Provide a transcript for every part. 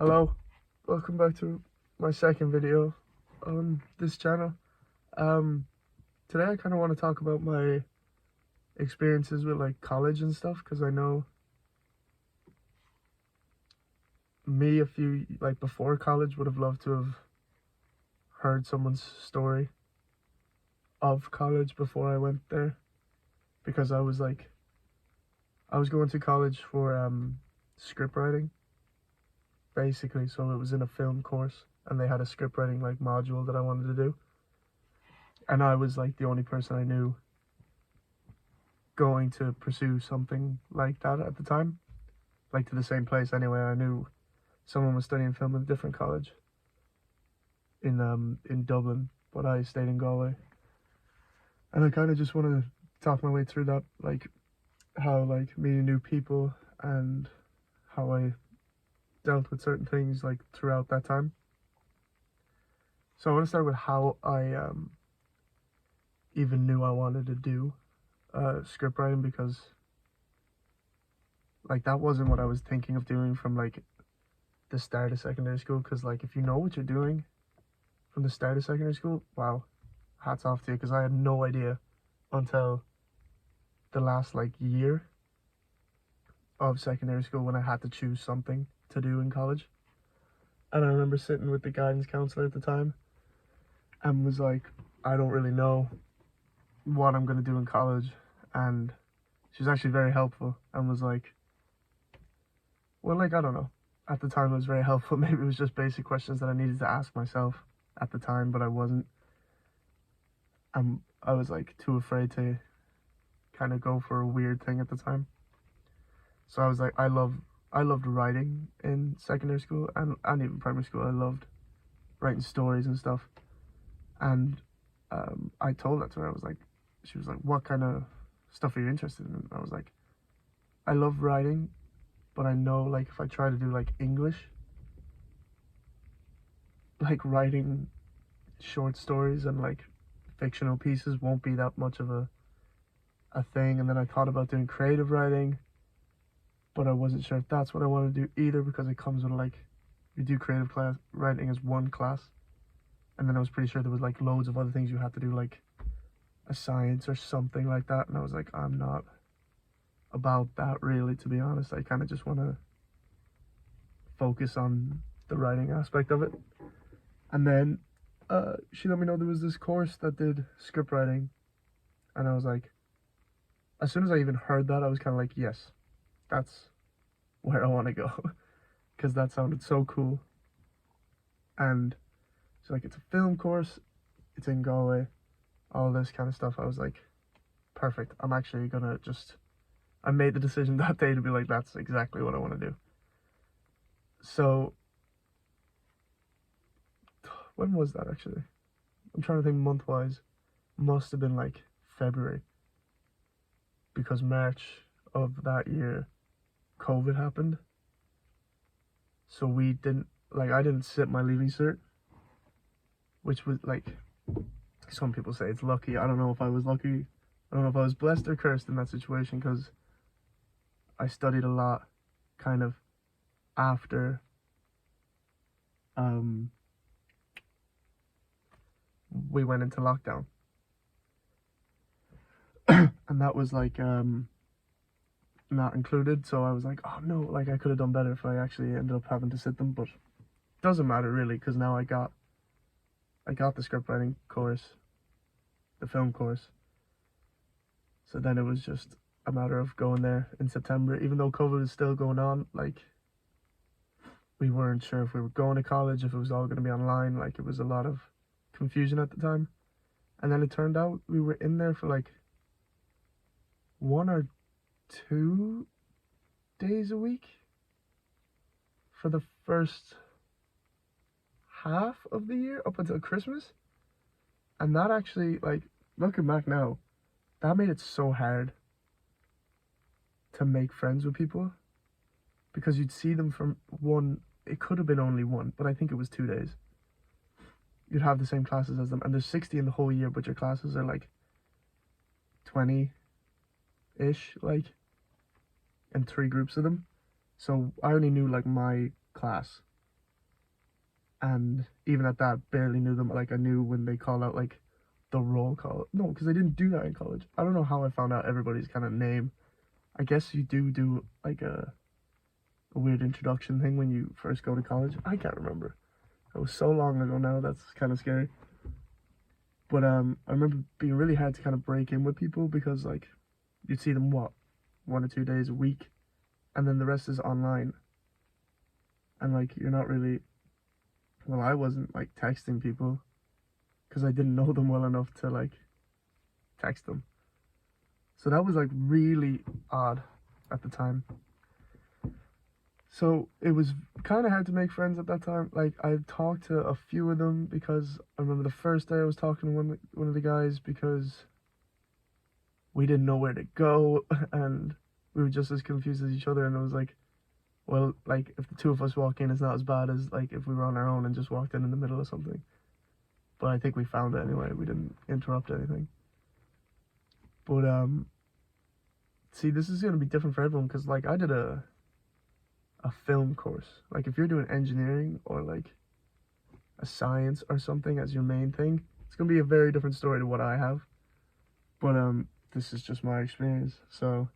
Hello, welcome back to my second video on this channel. Um, Today I kind of want to talk about my experiences with like college and stuff, because I know me a few like before college would have loved to have heard someone's story of college before I went there, because I was going to college for script writing basically. So it was in a film course and they had a script writing like module that I wanted to do, and I was like the only person I knew going to pursue something like that at the time, like to the same place anyway. I knew someone was studying film at a different college in Dublin, but I stayed in Galway. And I kind of just want to talk my way through that, like how like meeting new people and how I dealt with certain things like throughout that time. So I want to start with how I even knew I wanted to do script writing, because like that wasn't what I was thinking of doing from like the start of secondary school. Because like if you know what you're doing from the start of secondary school, wow, hats off to you, because I had no idea until the last like year of secondary school when I had to choose something to do in college. And I remember sitting with the guidance counselor at the time and was like, I don't really know what I'm going to do in college. And she was actually very helpful and was like, well, like, I don't know. At the time, it was very helpful. Maybe it was just basic questions that I needed to ask myself at the time, but I wasn't. I was like too afraid to kind of go for a weird thing at the time. So I was like, I loved writing in secondary school and even primary school. I loved writing stories and stuff. And I told that to her. She was like, what kind of stuff are you interested in? And I was like, I love writing, but I know like if I try to do like English, like writing short stories and like fictional pieces won't be that much of a thing. And then I thought about doing creative writing, but I wasn't sure if that's what I want to do either, because it comes with like, you do creative class writing as one class, and then I was pretty sure there was like loads of other things you had to do, like a science or something like that, and I was like, I'm not about that really, to be honest. I kind of just want to focus on the writing aspect of it. And then she let me know there was this course that did script writing, and I was like, as soon as I even heard that, I was kind of like, yes, that's where I want to go, because that sounded so cool. And she's like, it's a film course, it's in Galway, all this kind of stuff. I was like, perfect. I'm actually gonna just, I made the decision that day to be like, that's exactly what I want to do. So when was that actually? I'm trying to think month wise. Must have been like February, because March of that year COVID happened. So we didn't, like, I didn't sit my leaving cert, which was like, some people say it's lucky. I don't know if I was lucky. I don't know if I was blessed or cursed in that situation, because I studied a lot kind of after we went into lockdown. And that was like not included. So I was like, oh no, like I could have done better if I actually ended up having to sit them. But doesn't matter really, because now I got the script writing course, the film course. So then it was just a matter of going there in September, even though COVID was still going on. Like, we weren't sure if we were going to college, if it was all going to be online. Like, it was a lot of confusion at the time. And then it turned out we were in there for like 1 or 2 days a week for the first half of the year up until Christmas. And that actually, like, looking back now, that made it so hard to make friends with people, because you'd see them from one, it could have been only one, but I think it was 2 days. You'd have the same classes as them, and there's 60 in the whole year, but your classes are like 20-ish, like, and 3 groups of them. So I only knew like my class, and even at that, barely knew them. Like I knew when they call out like the roll call. No, because I didn't do that in college. I don't know how I found out everybody's kind of name. I guess you do like a weird introduction thing when you first go to college. I can't remember. It was so long ago now. That's kind of scary. But I remember being really hard to kind of break in with people because like you'd see them 1 or 2 days a week, and then the rest is online. And like you're not really, well, I wasn't like texting people because I didn't know them well enough to like text them. So that was like really odd at the time. So it was kind of hard to make friends at that time. Like I talked to a few of them because I remember the first day I was talking to one of the guys because we didn't know where to go and we were just as confused as each other. And it was like, well, like if the two of us walk in, it's not as bad as like if we were on our own and just walked in the middle of something. But I think we found it anyway. We didn't interrupt anything. But see, this is gonna be different for everyone because like I did a film course. Like if you're doing engineering or like a science or something as your main thing, it's gonna be a very different story to what I have. But this is just my experience. So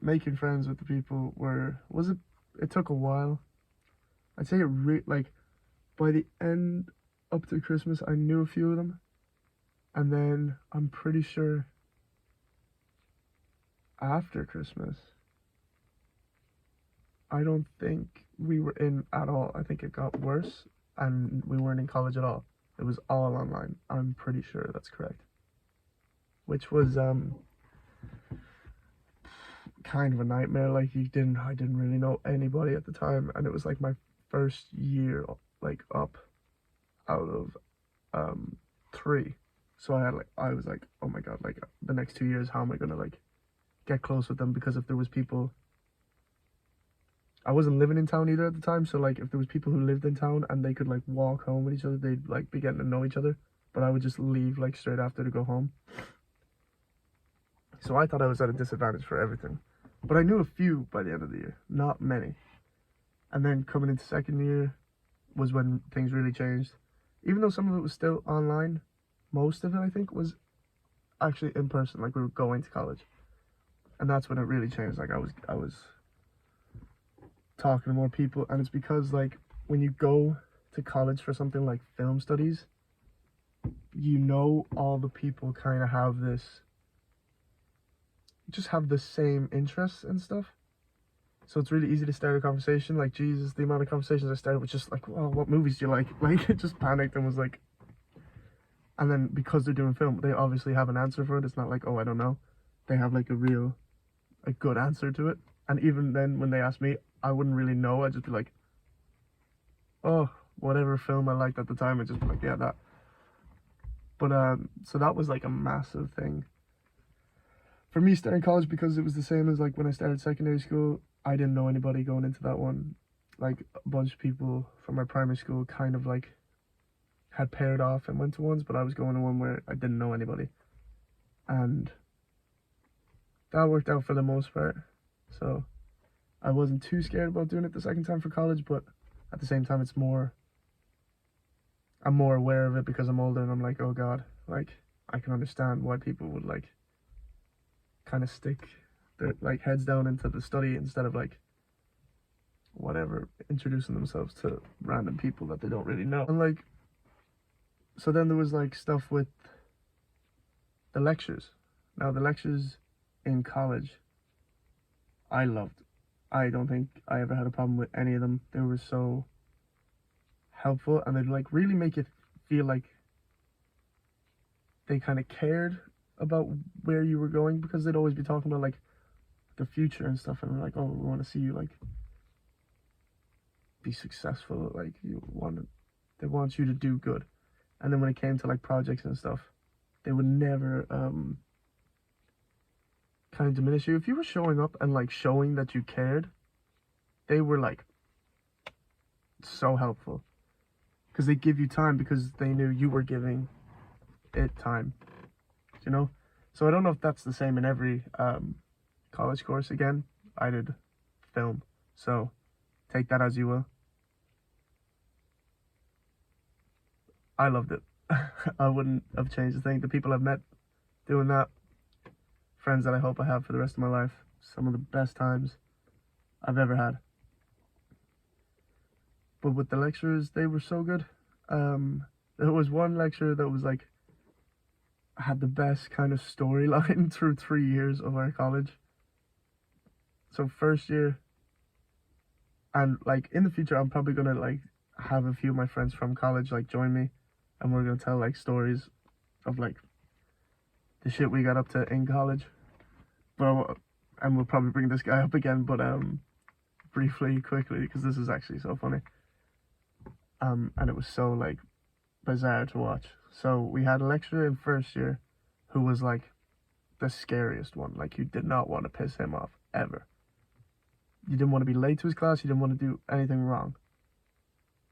making friends with the people it took a while. I'd say like by the end up to Christmas I knew a few of them, and then I'm pretty sure after Christmas I don't think we were in at all. I think it got worse and we weren't in college at all. It was all online. I'm pretty sure that's correct. Which was kind of a nightmare. Like I didn't really know anybody at the time, and it was like my first year like up out of 3. So I was like, oh my god, like the next 2 years, how am I gonna like get close with them? Because if there was people, I wasn't living in town either at the time, so like if there was people who lived in town and they could like walk home with each other, they'd like be getting to know each other. But I would just leave like straight after to go home. So I thought I was at a disadvantage for everything. But I knew a few by the end of the year, not many. And then coming into second year was when things really changed. Even though some of it was still online, most of it I think was actually in person, like we were going to college. And that's when it really changed. Like I was talking to more people, and it's because like when you go to college for something like film studies, you know all the people kind of have the same interests and stuff. So it's really easy to start a conversation. Like Jesus, the amount of conversations I started with just like, well, what movies do you like? Like it just panicked and was like, and then because they're doing film, they obviously have an answer for it. It's not like, oh, I don't know. They have like a good answer to it. And even then when they ask me, I wouldn't really know. I'd just be like, oh, whatever film I liked at the time, I'd just be like, yeah, that. But so that was like a massive thing for me starting college, because it was the same as like when I started secondary school. I didn't know anybody going into that one. Like a bunch of people from my primary school kind of like had paired off and went to ones, but I was going to one where I didn't know anybody. And that worked out for the most part. So I wasn't too scared about doing it the second time for college, but at the same time I'm more aware of it because I'm older and I'm like, oh god, like I can understand why people would like kind of stick their like heads down into the study instead of like whatever, introducing themselves to random people that they don't really know. And like, so then there was like stuff with the lectures. Now the lectures in college I loved. I don't think I ever had a problem with any of them. They were so helpful, and they'd like really make it feel like they kind of cared about where you were going, because they'd always be talking about like the future and stuff, and they're like, oh, we want to see you like be successful, like they want you to do good. And then when it came to like projects and stuff, they would never kind of diminish you. If you were showing up and like showing that you cared, they were like so helpful, because they give you time because they knew you were giving it time, you know. So I don't know if that's the same in every college course. Again, I did film, so take that as you will. I loved it. I wouldn't have changed a thing. The people I've met doing that, friends that I hope I have for the rest of my life, some of the best times I've ever had. But with the lecturers, they were so good. There was one lecturer that was like, had the best kind of storyline through 3 years of our college. So first year, and like in the future, I'm probably gonna like have a few of my friends from college like join me, and we're gonna tell like stories of like the shit we got up to in college. And we'll probably bring this guy up again, but briefly, quickly, because this is actually so funny. And it was so like bizarre to watch. So we had a lecturer in first year who was like the scariest one. Like, you did not want to piss him off ever. You didn't want to be late to his class. You didn't want to do anything wrong,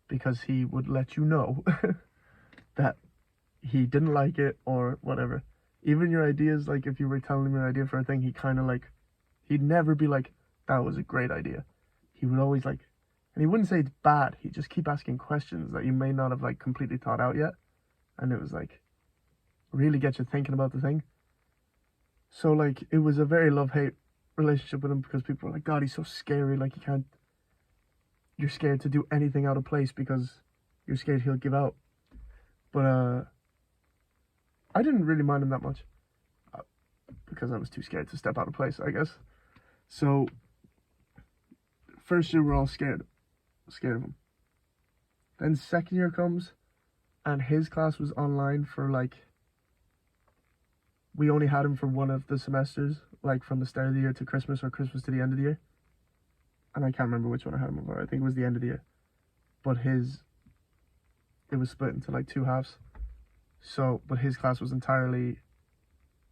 because he would let you know that he didn't like it or whatever. Even your ideas, like if you were telling him an idea for a thing, he kind of like, he'd never be like, that was a great idea. He would always like, and he wouldn't say it's bad. He'd just keep asking questions that you may not have like completely thought out yet. And it was like, really get you thinking about the thing. So like, it was a very love-hate relationship with him, because people were like, God, he's so scary. Like, you're scared to do anything out of place because you're scared he'll give out. But I didn't really mind him that much, because I was too scared to step out of place, I guess. So first year we're all scared of him. Then second year comes, and his class was online for like, we only had him for one of the semesters, like from the start of the year to Christmas, or Christmas to the end of the year. And I can't remember which one I had him for. I think it was the end of the year. But it was split into like 2 halves. So, but his class was entirely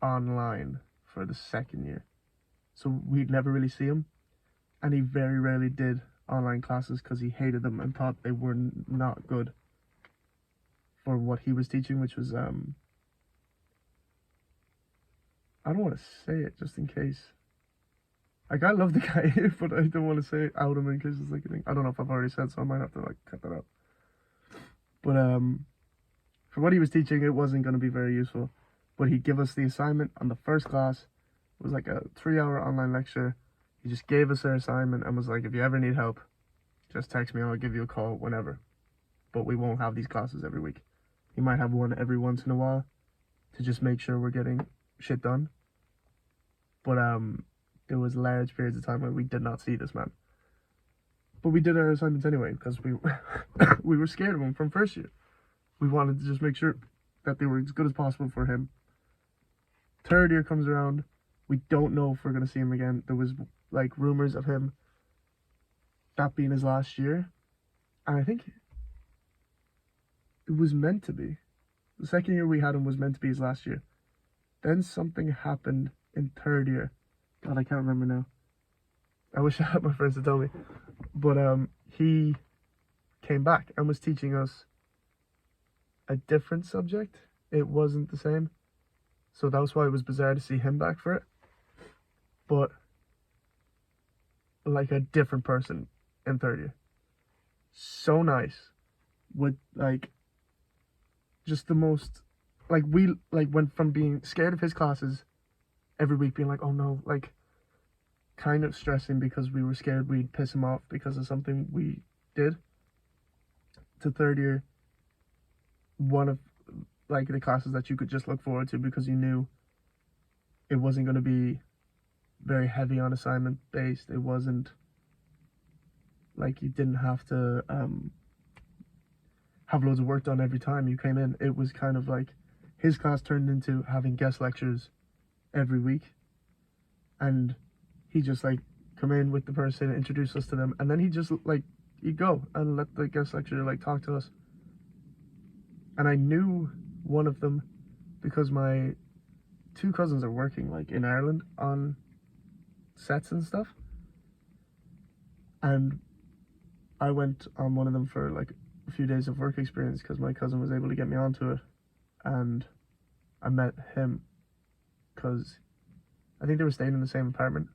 online for the second year. So we'd never really see him. And he very rarely did online classes, because he hated them and thought they were not good for what he was teaching, which was, I don't want to say it just in case. Like, I love the guy, but I don't want to say out him in case it's like a thing. I don't know if I've already said, so I might have to like cut that out. But for what he was teaching, it wasn't going to be very useful. But he'd give us the assignment on the first class. It was like a 3-hour online lecture. He just gave us our assignment and was like, if you ever need help, just text me and I'll give you a call whenever. But we won't have these classes every week. He might have one every once in a while to just make sure we're getting shit done. But there was large periods of time where we did not see this man. But we did our assignments anyway, because we were scared of him from first year. We wanted to just make sure that they were as good as possible for him. Third year comes around. We don't know if we're going to see him again. There was like rumors of him that being his last year. And I think it was meant to be. The second year we had him was meant to be his last year. Then something happened in third year. God, I can't remember now. I wish I had my friends to tell me. But he came back and was teaching us a different subject. It wasn't the same. So that was why it was bizarre to see him back for it. But like a different person in third year. So nice. With like just the most, like, we like went from being scared of his classes every week, being like, oh no, like kind of stressing because we were scared we'd piss him off because of something we did, to third year, one of like the classes that you could just look forward to because you knew it wasn't going to be very heavy on assignment based. It wasn't like you didn't have to have loads of work done every time you came in. It was kind of like his class turned into having guest lectures every week, and he just like come in with the person, introduce us to them, and then he just like, he'd go and let the guest lecturer like talk to us. And I knew one of them because my 2 cousins are working like in Ireland on sets and stuff, and I went on one of them for like a few days of work experience because my cousin was able to get me onto it, and I met him because I think they were staying in the same apartment.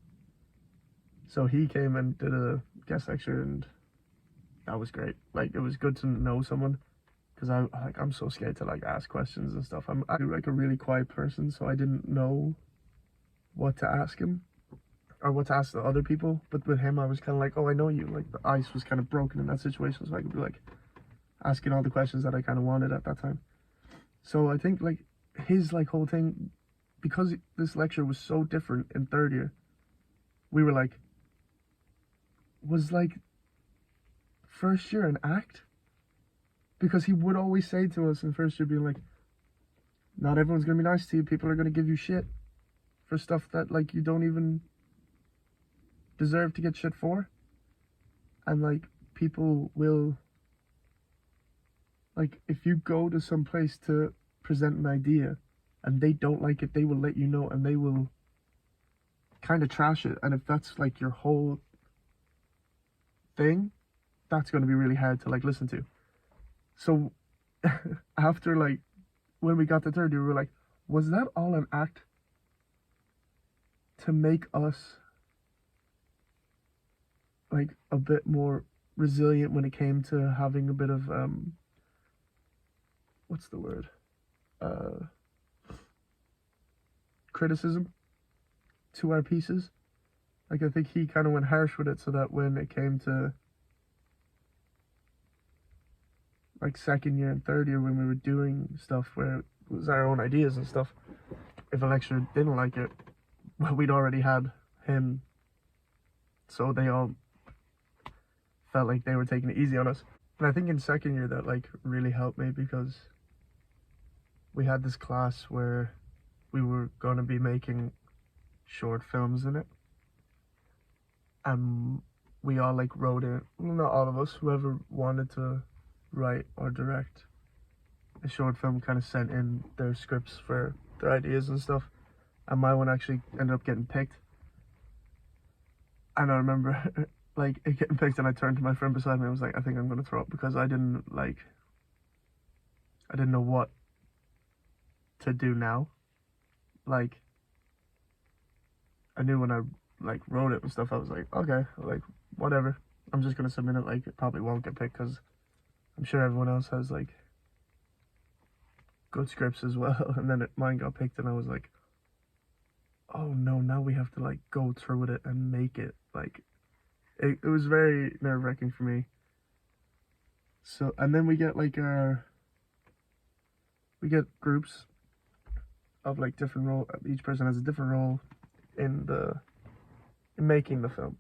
So he came and did a guest lecture, and that was great. Like, it was good to know someone, because I'm so scared to like ask questions and stuff. I'm like a really quiet person, so I didn't know what to ask him or what to ask the other people. But with him, I was kind of like, oh, I know you. Like, the ice was kind of broken in that situation, so I could be like asking all the questions that I kind of wanted at that time. So I think like his like whole thing, because this lecture was so different in third year, we were like, was like first year an act? Because he would always say to us in first year, being like, not everyone's gonna be nice to you. People are gonna give you shit for stuff that like you don't even deserve to get shit for. And like, people will, like, if you go to some place to present an idea and they don't like it, they will let you know, and they will kind of trash it. And if that's like your whole thing, that's going to be really hard to like listen to. So after like, when we got to third year, we were like, was that all an act to make us like a bit more resilient when it came to having a bit of what's the word, criticism to our pieces? Like, I think he kind of went harsh with it, so that when it came to like second year and third year, when we were doing stuff where it was our own ideas and stuff, if a lecturer didn't like it, well, we'd already had him, so they all felt like they were taking it easy on us. And I think in second year that like really helped me, because we had this class where we were going to be making short films in it, and we all like wrote in, not all of us, whoever wanted to write or direct a short film kind of sent in their scripts for their ideas and stuff, and my one actually ended up getting picked. And I remember like it getting picked, and I turned to my friend beside me and was like, I think I'm gonna throw up, because I didn't know what to do now. Like, I knew when I like wrote it and stuff, I was like, okay, like whatever, I'm just gonna submit it. Like, it probably won't get picked, because I'm sure everyone else has like good scripts as well. And then mine got picked, and I was like, oh no, now we have to like go through with it and make it. Like, it was very nerve-wracking for me. So, and then we get like we get groups of like different role. Each person has a different role in making the film.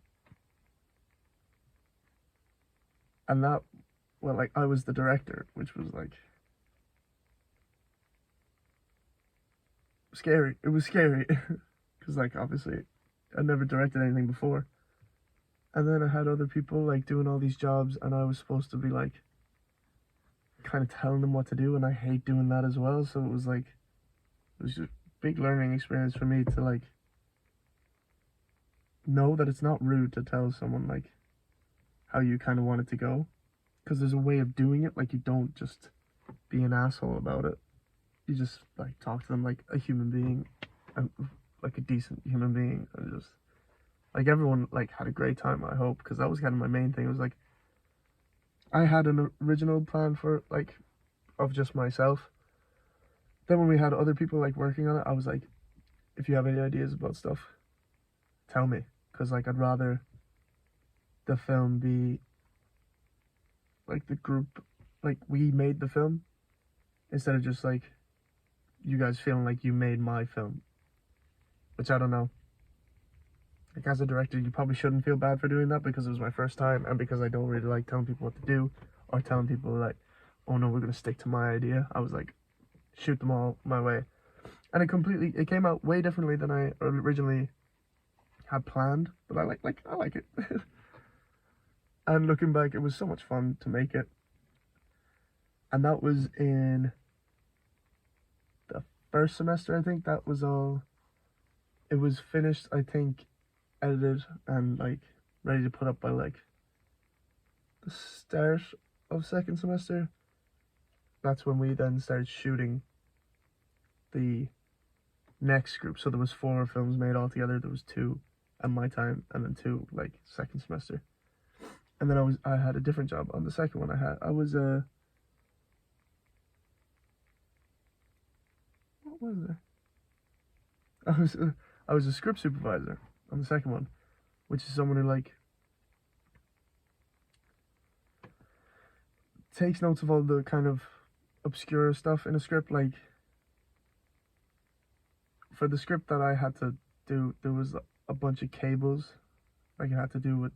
And that, well, like, I was the director, which was like scary. It was scary because like, obviously I never directed anything before. And then I had other people like doing all these jobs, and I was supposed to be like kind of telling them what to do, and I hate doing that as well. So it was like, it was just a big learning experience for me to like know that it's not rude to tell someone like how you kind of want it to go, because there's a way of doing it. Like, you don't just be an asshole about it, you just like talk to them like a human being, and like a decent human being, and just like everyone like had a great time, I hope, because that was kind of my main thing. It was like, I had an original plan for like of just myself. Then when we had other people like working on it, I was like, if you have any ideas about stuff, tell me, because like, I'd rather the film be like the group, like we made the film, instead of just like you guys feeling like you made my film, which I don't know. Like, as a director, you probably shouldn't feel bad for doing that, because it was my first time, and because I don't really like telling people what to do, or telling people like, oh no, we're gonna stick to my idea. I was like, shoot them all my way. And it came out way differently than I originally had planned, but I like it. And looking back, it was so much fun to make it. And that was in the first semester, I think. That was all. It was finished, I think, edited and like ready to put up by like the start of second semester. That's when we then started shooting the next group. So there was 4 films made altogether. There was 2 at my time, and then 2 like second semester. And then I had a different job on the second one. I was a, what was it? I was a script supervisor on the second one, which is someone who like takes notes of all the kind of obscure stuff in a script. Like for the script that I had to do, there was a bunch of cables. Like it had to do with,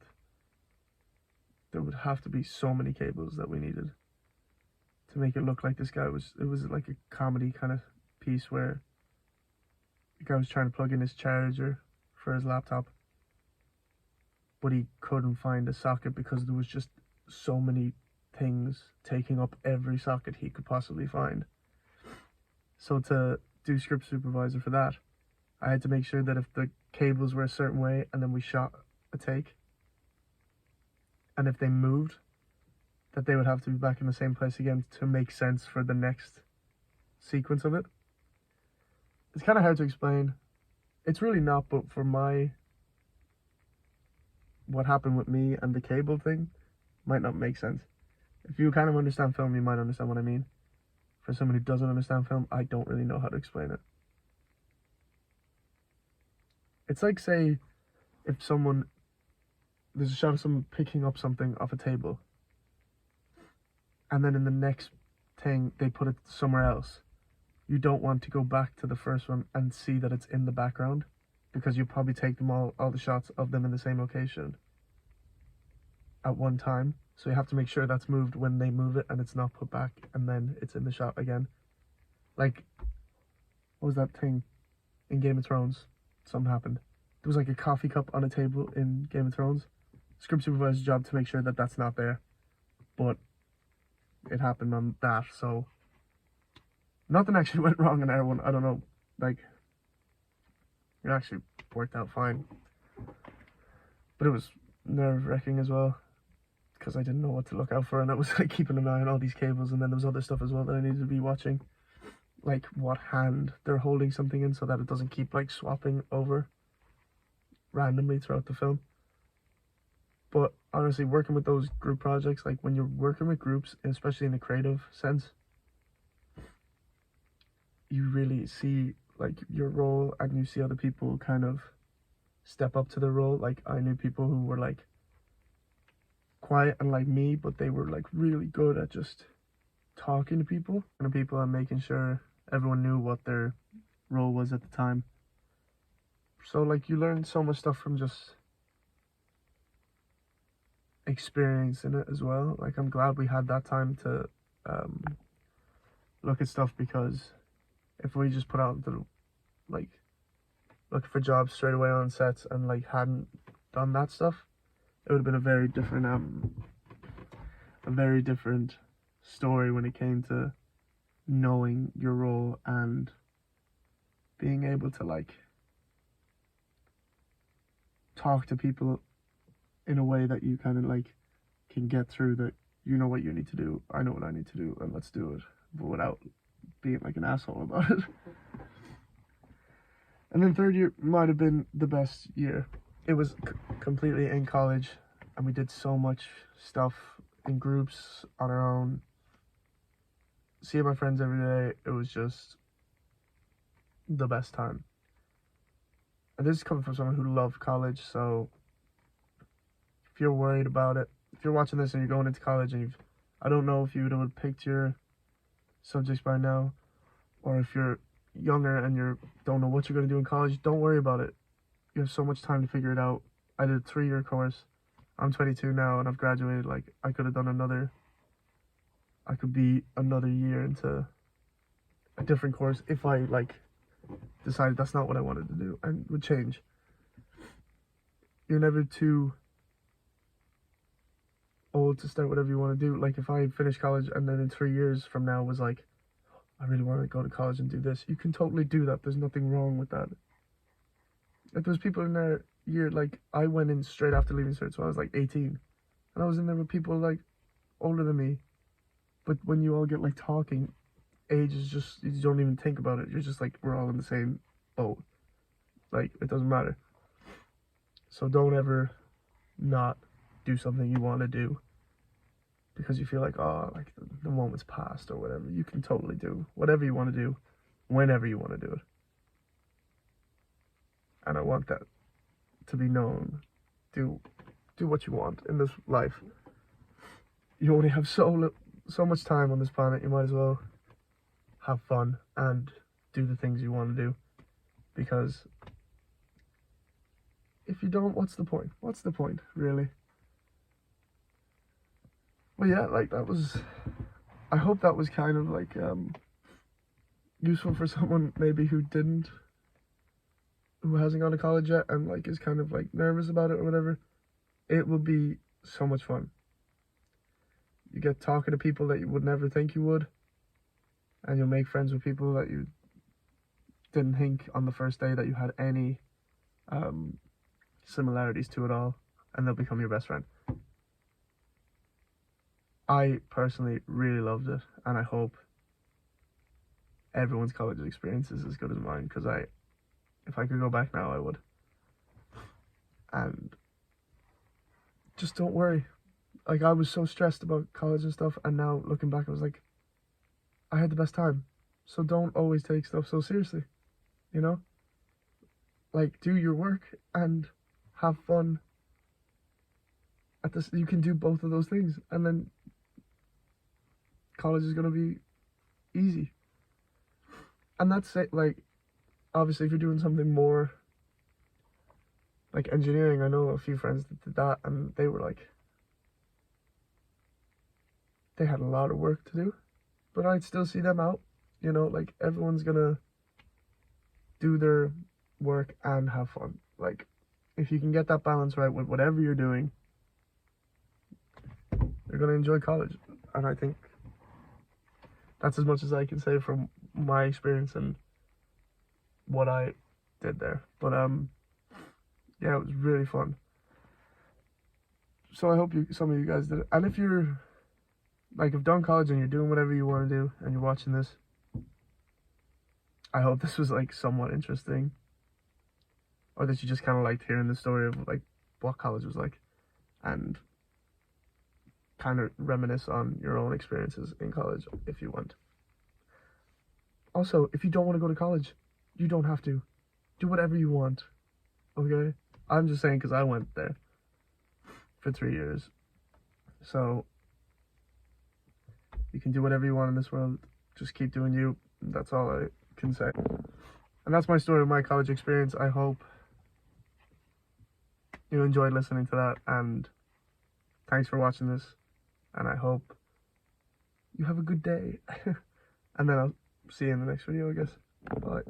there would have to be so many cables that we needed to make it look like this guy was, it was like a comedy kind of piece where the guy was trying to plug in his charger for his laptop, but he couldn't find a socket because there was just so many things taking up every socket he could possibly find. So to do script supervisor for that, I had to make sure that if the cables were a certain way and then we shot a take, and if they moved, that they would have to be back in the same place again to make sense for the next sequence of it. It's kind of hard to explain. It's really not, but for what happened with me and the cable thing might not make sense. If you kind of understand film, you might understand what I mean. For someone who doesn't understand film, I don't really know how to explain it. It's like, say, if there's a shot of someone picking up something off a table, and then in the next thing, they put it somewhere else. You don't want to go back to the first one and see that it's in the background, because you probably take them all the shots of them in the same location at one time. So you have to make sure that's moved when they move it and it's not put back and then it's in the shot again. Like, what was that thing in Game of Thrones? Something happened. There was like a coffee cup on a table in Game of Thrones. Script supervisor's job to make sure that that's not there. But it happened on that, so nothing actually went wrong in our one. I don't know, like, it actually worked out fine. But it was nerve-wracking as well, because I didn't know what to look out for, and I was like keeping an eye on all these cables, and then there was other stuff as well that I needed to be watching, like what hand they're holding something in so that it doesn't keep like swapping over randomly throughout the film. But honestly, working with those group projects, like when you're working with groups, especially in a creative sense, you really see like your role, and you see other people kind of step up to their role. Like I knew people who were like quiet and like me, but they were like really good at just talking to people and making sure everyone knew what their role was at the time. So like you learn so much stuff from just experiencing it as well. Like I'm glad we had that time to look at stuff, because if we just put out the like looking for jobs straight away on sets and like hadn't done that stuff, it would have been a very different story when it came to knowing your role and being able to like talk to people in a way that you kind of like can get through that. You know what you need to do, I know what I need to do, and let's do it, but without being like an asshole about it. And then third year might have been the best year. It was completely in college, and we did so much stuff in groups, on our own, seeing my friends every day. It was just the best time. And this is coming from someone who loved college, so if you're worried about it, if you're watching this and you're going into college and I don't know if you would have picked your subjects by now, or if you're younger and you don't know what you're going to do in college, don't worry about it. You have so much time to figure it out. I did a 3-year course. I'm 22 now and I've graduated. Like I could be another year into a different course if I like decided that's not what I wanted to do, and would change. You're never too old to start whatever you want to do. Like if I finish college and then in 3 years from now was like, I really want to go to college and do this, you can totally do that. There's nothing wrong with that. Like there's people in their year, like I went in straight after leaving cert, so I was like 18, and I was in there with people like older than me. But when you all get like talking, age is just, you don't even think about it. You're just like, we're all in the same boat. Like it doesn't matter. So don't ever not do something you want to do because you feel like, oh, like the moment's passed or whatever. You can totally do whatever you want to do whenever you want to do it. And I want that to be known. Do what you want in this life. You only have so much time on this planet. You might as well have fun and do the things you want to do, because if you don't, what's the point? What's the point, really? Well, yeah, like that was, I hope that was kind of like useful for someone maybe who hasn't gone to college yet and like is kind of like nervous about it or whatever. It will be so much fun. You get talking to people that you would never think you would, and you'll make friends with people that you didn't think on the first day that you had any similarities to at all, and they'll become your best friend. I personally really loved it, and I hope everyone's college experience is as good as mine, because if I could go back now, I would. And just don't worry. Like, I was so stressed about college and stuff, and now looking back, I was like, I had the best time. So don't always take stuff so seriously, you know? Like, do your work and have fun. You can do both of those things, and then college is gonna be easy. And that's it. Like, obviously, if you're doing something more like engineering, I know a few friends that did that, and they were like, they had a lot of work to do, but I'd still see them out, you know, like everyone's gonna do their work and have fun. Like, if you can get that balance right with whatever you're doing, you're gonna enjoy college. And I think that's as much as I can say from my experience and what I did there. But yeah, it was really fun. So I hope some of you guys did it. And if you're like, have done college and you're doing whatever you want to do and you're watching this, I hope this was like somewhat interesting, or that you just kind of liked hearing the story of like what college was like, and kind of reminisce on your own experiences in college if you went. Also, if you don't want to go to college, you don't have to. Do whatever you want, okay? I'm just saying because I went there for 3 years. So you can do whatever you want in this world. Just keep doing you. That's all I can say. And that's my story of my college experience. I hope you enjoyed listening to that, and thanks for watching this, and I hope you have a good day. And then I'll see you in the next video, I guess. Bye.